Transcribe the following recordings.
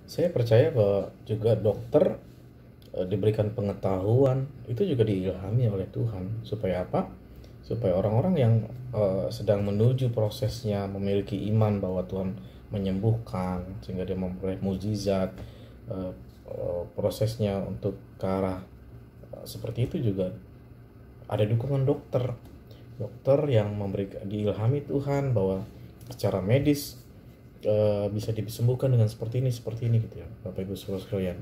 Saya percaya bahwa juga dokter diberikan pengetahuan itu juga diilhami oleh Tuhan supaya apa? Supaya orang-orang yang sedang menuju prosesnya memiliki iman bahwa Tuhan menyembuhkan sehingga dia memperoleh mujizat, eh, prosesnya untuk ke arah seperti itu juga ada dukungan dokter yang memberi diilhami Tuhan bahwa secara medis bisa disembuhkan dengan seperti ini gitu ya Bapak Ibu Saudara sekalian.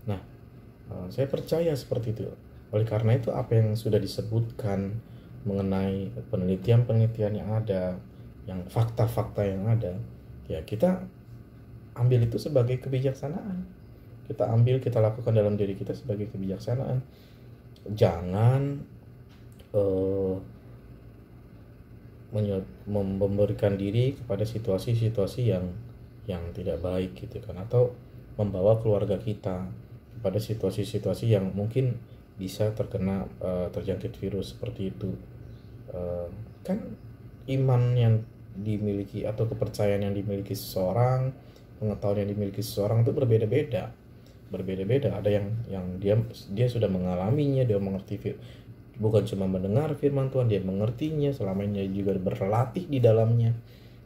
Nah, saya percaya seperti itu. Oleh karena itu apa yang sudah disebutkan mengenai penelitian-penelitian yang ada, yang fakta-fakta yang ada, ya kita ambil itu sebagai kebijaksanaan. Kita ambil, kita lakukan dalam diri kita sebagai kebijaksanaan. Jangan eh, memberikan diri kepada situasi-situasi yang tidak baik gitu kan, atau membawa keluarga kita kepada situasi-situasi yang mungkin bisa terkena terjangkit virus seperti itu. Eh, kan iman yang dimiliki atau kepercayaan yang dimiliki seseorang, pengetahuan yang dimiliki seseorang itu berbeda-beda. Ada yang dia sudah mengalaminya, dia mengerti, bukan cuma mendengar firman Tuhan, dia mengertinya, selama ini juga berlatih di dalamnya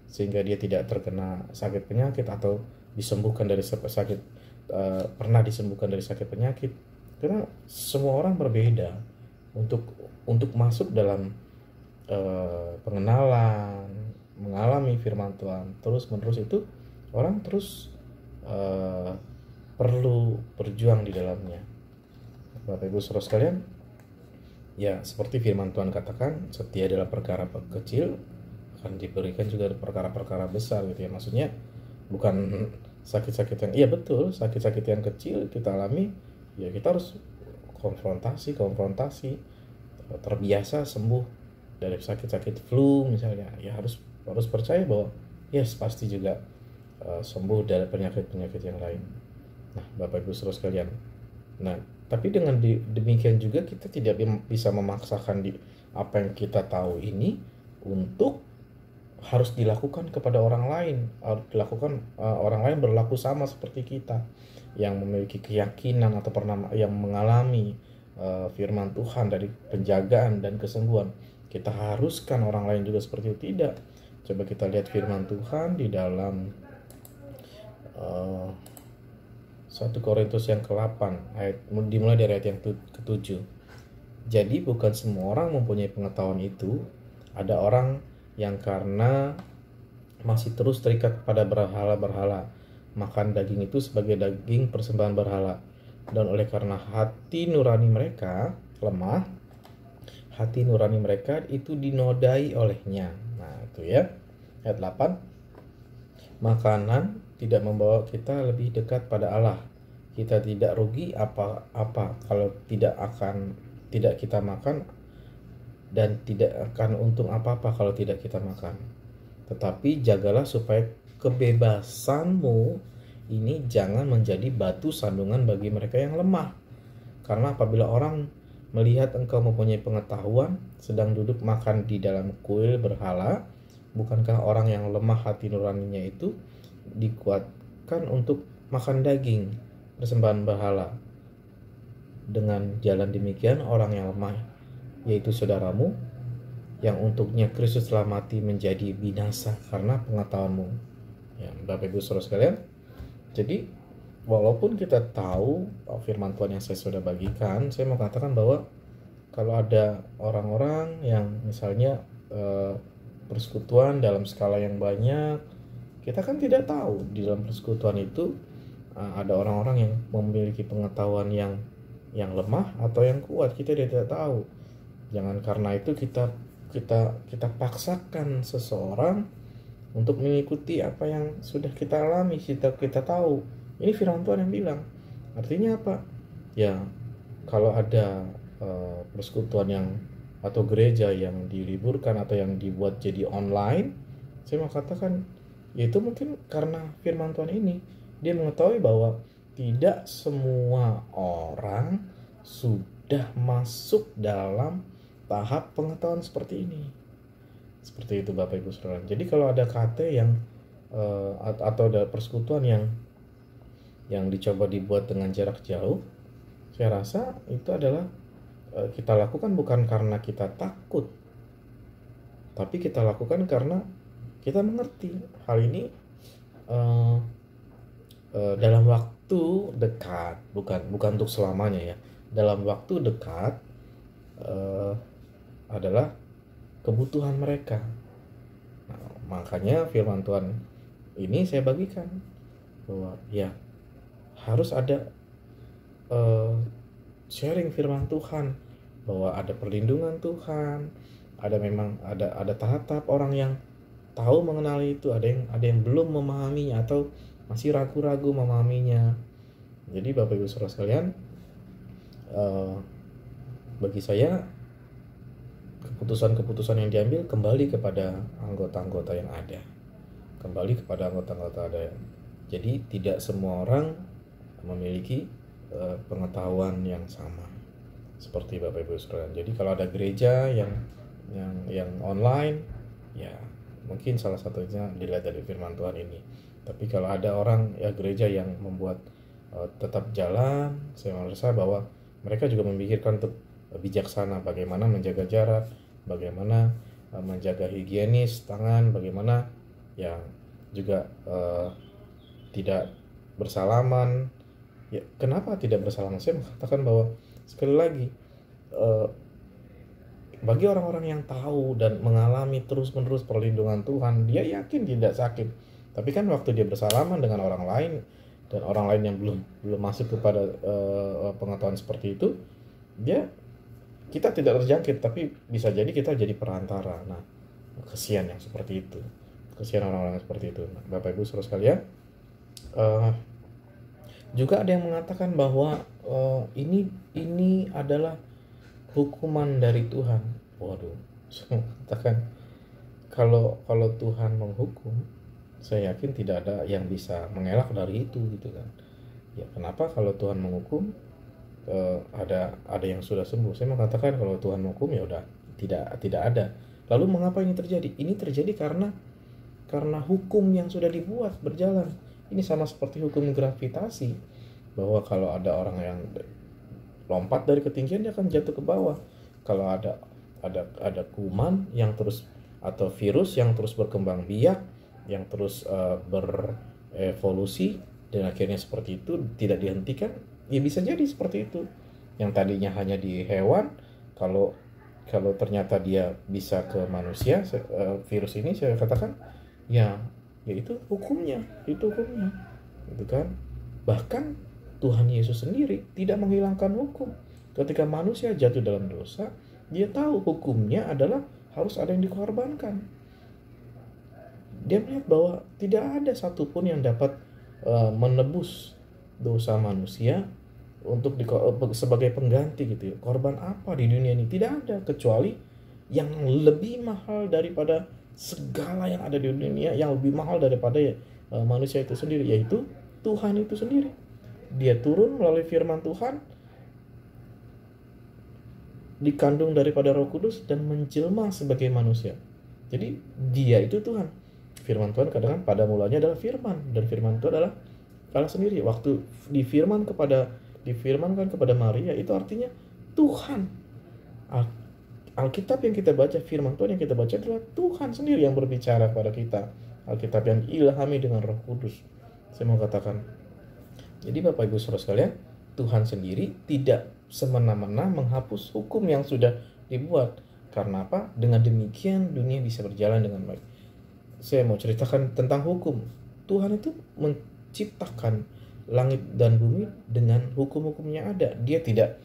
sehingga dia tidak terkena sakit penyakit atau disembuhkan dari sakit, pernah disembuhkan dari sakit penyakit. Karena semua orang berbeda untuk masuk dalam pengenalan, mengalami firman Tuhan terus menerus, itu orang terus eh, perlu berjuang di dalamnya. Bapak Ibu Saudara sekalian, ya seperti firman Tuhan katakan, setia adalah perkara kecil akan diberikan juga perkara-perkara besar gitu ya. Maksudnya bukan sakit-sakit yang, iya betul, sakit-sakit yang kecil kita alami, ya kita harus konfrontasi, terbiasa sembuh dari sakit-sakit flu misalnya, ya harus harus percaya bahwa yes pasti juga sembuh dari penyakit-penyakit yang lain. Nah, Bapak Ibu Saudara sekalian, nah tapi dengan demikian juga kita tidak bisa memaksakan apa yang kita tahu ini untuk harus dilakukan kepada orang lain, harus dilakukan orang lain berlaku sama seperti kita yang memiliki keyakinan atau pernah yang mengalami firman Tuhan dari penjagaan dan kesembuhan. Kita haruskan orang lain juga seperti itu? Tidak. Coba kita lihat firman Tuhan di dalam uh, 1 Korintus yang ke-8 ayat, dimulai dari ayat yang ke-7. Jadi bukan semua orang mempunyai pengetahuan itu. Ada orang yang karena masih terus terikat pada berhala-berhala, makan daging itu sebagai daging persembahan berhala. Dan oleh karena hati nurani mereka lemah, hati nurani mereka itu dinodai olehnya. Nah itu ya, ayat 8. Makanan tidak membawa kita lebih dekat pada Allah. Kita tidak rugi apa-apa kalau tidak kita makan, dan tidak akan untung apa-apa kalau tidak kita makan. Tetapi jagalah supaya kebebasanmu ini jangan menjadi batu sandungan bagi mereka yang lemah. Karena apabila orang melihat engkau mempunyai pengetahuan sedang duduk makan di dalam kuil berhala, bukankah orang yang lemah hati nuraninya itu dikuatkan untuk makan daging persembahan berhala? Dengan jalan demikian orang yang lemah, yaitu saudaramu, yang untuknya Kristus telah mati, menjadi binasa karena pengetahuanmu. Ya, Bapak Ibu Saudara sekalian, jadi walaupun kita tahu firman Tuhan yang saya sudah bagikan, saya mau katakan bahwa kalau ada orang-orang yang misalnya persekutuan dalam skala yang banyak, kita kan tidak tahu di dalam persekutuan itu ada orang-orang yang memiliki pengetahuan yang lemah atau yang kuat, kita tidak tahu. Jangan karena itu kita paksakan seseorang untuk mengikuti apa yang sudah kita alami, kita tahu. Ini firman Tuhan yang bilang. Artinya apa? Ya, kalau ada persekutuan yang atau gereja yang diliburkan atau yang dibuat jadi online, saya mau katakan yaitu mungkin karena firman Tuhan ini. Dia mengetahui bahwa tidak semua orang sudah masuk dalam tahap pengetahuan seperti ini. Seperti itu Bapak Ibu Saudara. Jadi kalau ada KT yang atau ada persekutuan yang yang dicoba dibuat dengan jarak jauh, saya rasa itu adalah kita lakukan bukan karena kita takut, tapi kita lakukan karena kita mengerti hal ini eh, dalam waktu dekat, bukan untuk selamanya ya. Dalam waktu dekat eh, adalah kebutuhan mereka. Nah, makanya firman Tuhan ini saya bagikan bahwa ya harus ada eh, sharing firman Tuhan, bahwa ada perlindungan Tuhan, ada tahap-tahap orang yang tahu mengenali itu, ada yang belum memahaminya atau masih ragu-ragu memahaminya. Jadi Bapak Ibu Saudara sekalian, bagi saya keputusan-keputusan yang diambil kembali kepada anggota-anggota yang ada. Jadi tidak semua orang memiliki pengetahuan yang sama seperti Bapak Ibu Saudara. Jadi kalau ada gereja yang online, ya mungkin salah satunya dilihat dari firman Tuhan ini. Tapi kalau ada orang ya gereja yang membuat tetap jalan, saya merasa bahwa mereka juga memikirkan untuk bijaksana bagaimana menjaga jarak, bagaimana menjaga higienis tangan, bagaimana ya juga tidak bersalaman. Ya, kenapa tidak bersalaman? Saya mengatakan bahwa sekali lagi bagi orang-orang yang tahu dan mengalami terus-menerus perlindungan Tuhan, dia yakin tidak sakit. Tapi kan waktu dia bersalaman dengan orang lain dan orang lain yang belum masuk kepada pengetahuan seperti itu, kita tidak terjangkit, tapi bisa jadi kita jadi perantara. Nah, kesian yang seperti itu. Kesian orang-orang yang seperti itu. Nah, Bapak Ibu Saudara sekalian, juga ada yang mengatakan bahwa ini adalah hukuman dari Tuhan. Waduh, saya mengatakan kalau Tuhan menghukum, saya yakin tidak ada yang bisa mengelak dari itu gitu kan. Ya kenapa kalau Tuhan menghukum ada yang sudah sembuh? Saya mengatakan kalau Tuhan menghukum ya udah tidak ada. Lalu mengapa ini terjadi? Ini terjadi karena hukum yang sudah dibuat berjalan. Ini sama seperti hukum gravitasi, bahwa kalau ada orang yang lompat dari ketinggian dia akan jatuh ke bawah. Kalau ada kuman yang terus atau virus yang terus berkembang biak, yang terus berevolusi dan akhirnya seperti itu tidak dihentikan, ya bisa jadi seperti itu. Yang tadinya hanya di hewan, kalau ternyata dia bisa ke manusia, virus ini saya katakan ya itu hukumnya, gitu kan. Bahkan Tuhan Yesus sendiri tidak menghilangkan hukum. Ketika manusia jatuh dalam dosa, dia tahu hukumnya adalah harus ada yang dikorbankan. Dia melihat bahwa tidak ada satupun yang dapat menebus dosa manusia untuk sebagai pengganti gitu ya. Korban apa di dunia ini? Tidak ada, kecuali yang lebih mahal daripada segala yang ada di dunia, yang lebih mahal daripada manusia itu sendiri, yaitu Tuhan itu sendiri. Dia turun melalui firman Tuhan, dikandung daripada Roh Kudus dan menjelma sebagai manusia. Jadi dia itu Tuhan. Firman Tuhan kadang pada mulanya adalah firman, dan firman itu adalah Allah sendiri. Waktu difirmankan kepada Maria, itu artinya Tuhan. Alkitab yang kita baca, firman Tuhan yang kita baca adalah Tuhan sendiri yang berbicara kepada kita. Alkitab yang diilhami dengan Roh Kudus. Saya mau katakan, jadi Bapak Ibu Saudara sekalian, Tuhan sendiri tidak semena-mena menghapus hukum yang sudah dibuat. Karena apa? Dengan demikian dunia bisa berjalan dengan baik. Saya mau ceritakan tentang hukum. Tuhan itu menciptakan langit dan bumi dengan hukum-hukumnya ada. Dia tidak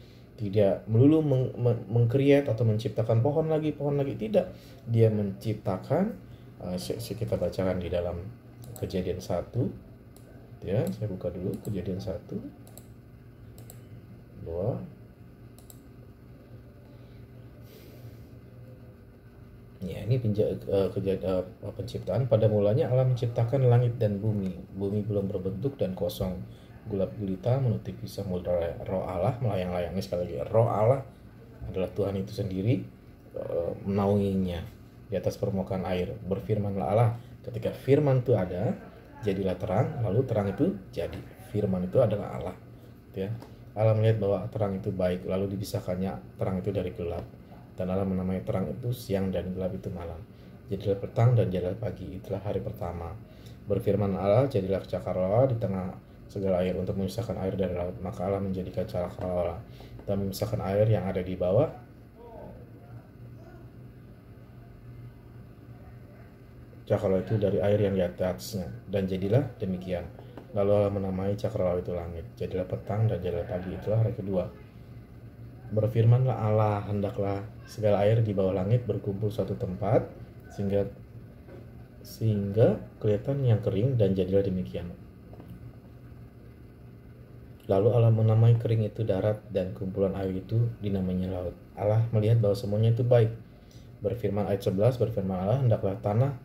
melulu mengkreat atau menciptakan pohon lagi, tidak. Dia menciptakan, kita bacakan di dalam Kejadian 1. Ya, saya buka dulu Kejadian 1, 2. Ya, ini penciptaan. Pada mulanya Allah menciptakan langit dan bumi. Bumi belum berbentuk dan kosong. Gelap gulita menutupi samudera. Roh Allah melayang-layangi. Sekali lagi, Roh Allah adalah Tuhan itu sendiri menaunginya di atas permukaan air. Berfirmanlah Allah. Ketika firman itu ada, jadilah terang, lalu terang itu jadi. Firman itu adalah Allah, ya. Allah melihat bahwa terang itu baik, lalu dipisahkannya terang itu dari gelap, dan Allah menamai terang itu siang dan gelap itu malam. Jadilah petang dan jadilah pagi, itulah hari pertama. Berfirman Allah, jadilah cakrawala di tengah segala air untuk memisahkan air dari laut. Maka Allah menjadikan cakrawala dan memisahkan air yang ada di bawah cakrawala itu dari air yang di atasnya, dan jadilah demikian. Lalu Allah menamai cakrawala itu langit. Jadilah petang dan jadilah pagi, itulah hari kedua. Berfirmanlah Allah, hendaklah segala air di bawah langit berkumpul suatu tempat, sehingga kelihatan yang kering, dan jadilah demikian. Lalu Allah menamai kering itu darat, dan kumpulan air itu dinamainya laut. Allah melihat bahwa semuanya itu baik. Berfirman ayat 11, berfirman Allah, hendaklah tanah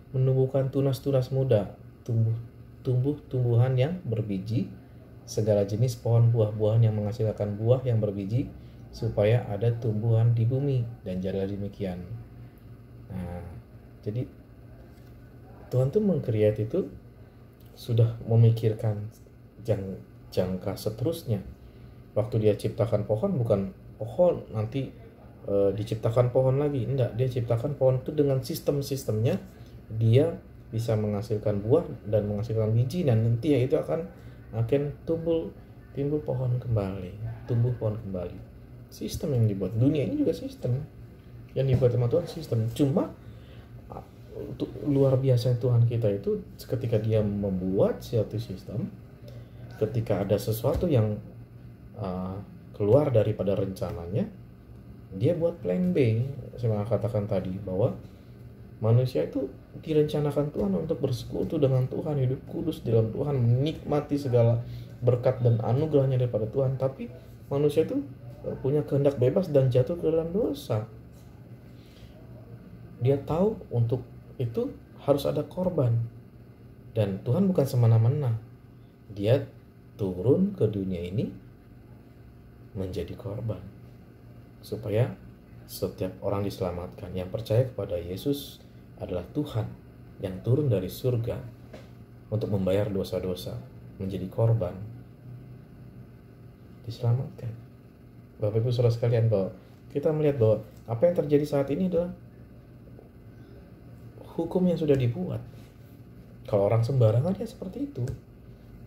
menumbuhkan tunas-tunas muda, tumbuh-tumbuhan yang berbiji, segala jenis pohon buah-buahan yang menghasilkan buah yang berbiji, supaya ada tumbuhan di bumi, dan jadilah demikian. Nah, jadi Tuhan tuh meng-create itu sudah memikirkan jangka seterusnya. Waktu dia ciptakan pohon, bukan pohon nanti diciptakan pohon lagi, enggak, dia ciptakan pohon itu dengan sistem-sistemnya. Dia bisa menghasilkan buah dan menghasilkan biji, dan nanti ya itu akan timbul pohon kembali, tumbuh pohon kembali. Sistem yang dibuat, dunia ini juga sistem yang dibuat sama Tuhan, sistem. Cuma luar biasa Tuhan kita itu ketika dia membuat suatu sistem, ketika ada sesuatu yang keluar daripada rencananya, dia buat plan B. Saya katakan tadi bahwa manusia itu direncanakan Tuhan untuk bersekutu dengan Tuhan, hidup kudus di dalam Tuhan, menikmati segala berkat dan anugerahnya daripada Tuhan. Tapi manusia itu punya kehendak bebas dan jatuh ke dalam dosa. Dia tahu untuk itu harus ada korban, dan Tuhan bukan semena-mena. Dia turun ke dunia ini menjadi korban supaya setiap orang diselamatkan. Yang percaya kepada Yesus adalah Tuhan yang turun dari surga untuk membayar dosa-dosa, menjadi korban, diselamatkan. Bapak Ibu Saudara sekalian, bahwa kita melihat bahwa apa yang terjadi saat ini adalah hukum yang sudah dibuat. Kalau orang sembarangan ya seperti itu.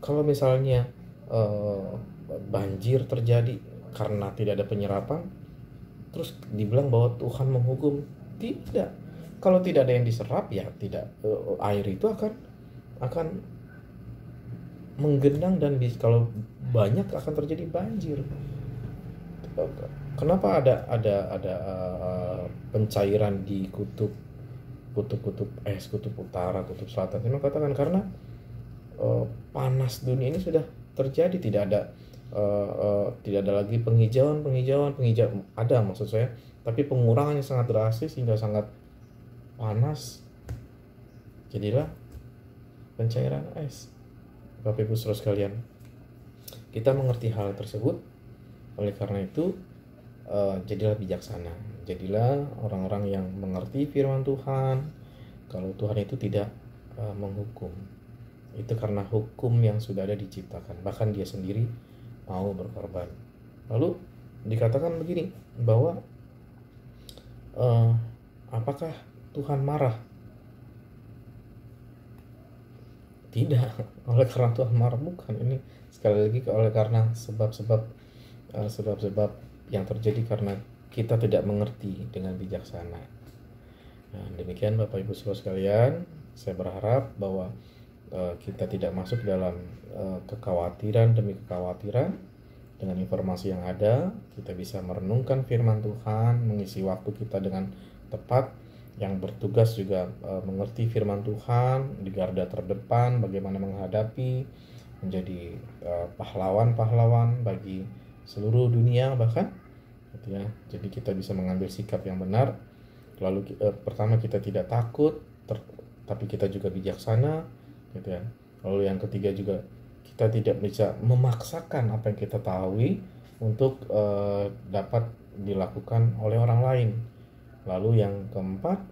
Kalau misalnya banjir terjadi karena tidak ada penyerapan, terus dibilang bahwa Tuhan menghukum, tidak. Kalau tidak ada yang diserap, ya tidak, air itu akan menggenang, dan kalau banyak akan terjadi banjir. Kenapa ada pencairan di kutub es, kutub utara, kutub selatan? Saya katakan karena panas dunia ini sudah terjadi, tidak ada lagi penghijauan ada, maksud saya, tapi pengurangan yang sangat drastis hingga sangat panas, jadilah pencairan es. Bapak Ibu Saudara sekalian, kita mengerti hal tersebut. Oleh karena itu, jadilah bijaksana, jadilah orang-orang yang mengerti firman Tuhan. Kalau Tuhan itu tidak menghukum, itu karena hukum yang sudah ada diciptakan, bahkan dia sendiri mau berkorban. Lalu dikatakan begini, bahwa apakah Tuhan marah? Tidak, oleh karena Tuhan marah, bukan. Ini sekali lagi oleh karena sebab-sebab yang terjadi karena kita tidak mengerti dengan bijaksana. Nah, demikian Bapak Ibu Saudara sekalian, saya berharap bahwa kita tidak masuk dalam kekhawatiran demi kekhawatiran. Dengan informasi yang ada, kita bisa merenungkan firman Tuhan, mengisi waktu kita dengan tepat. Yang bertugas juga mengerti firman Tuhan di garda terdepan, bagaimana menghadapi, menjadi pahlawan-pahlawan bagi seluruh dunia bahkan, gitu ya. Jadi kita bisa mengambil sikap yang benar. Lalu pertama, kita tidak takut, tapi kita juga bijaksana, gitu ya. Lalu yang ketiga juga, kita tidak bisa memaksakan apa yang kita tahu untuk dapat dilakukan oleh orang lain. Lalu yang keempat,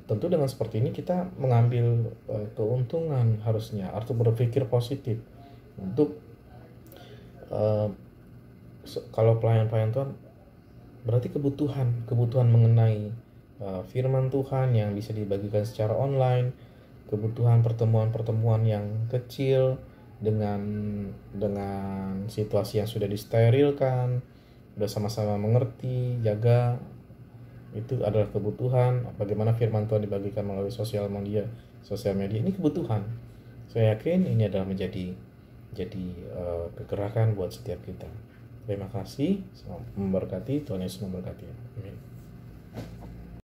tentu dengan seperti ini kita mengambil keuntungan harusnya, atau berpikir positif untuk uh, kalau pelayan-pelayan Tuhan berarti kebutuhan mengenai firman Tuhan yang bisa dibagikan secara online, kebutuhan pertemuan-pertemuan yang kecil dengan situasi yang sudah disterilkan, sudah sama-sama mengerti, jaga, itu adalah kebutuhan. Bagaimana firman Tuhan dibagikan melalui sosial media ini kebutuhan. Saya yakin ini adalah menjadi kegerakan buat setiap kita. Terima kasih, memberkati, Tuhan Yesus memberkati. Amin.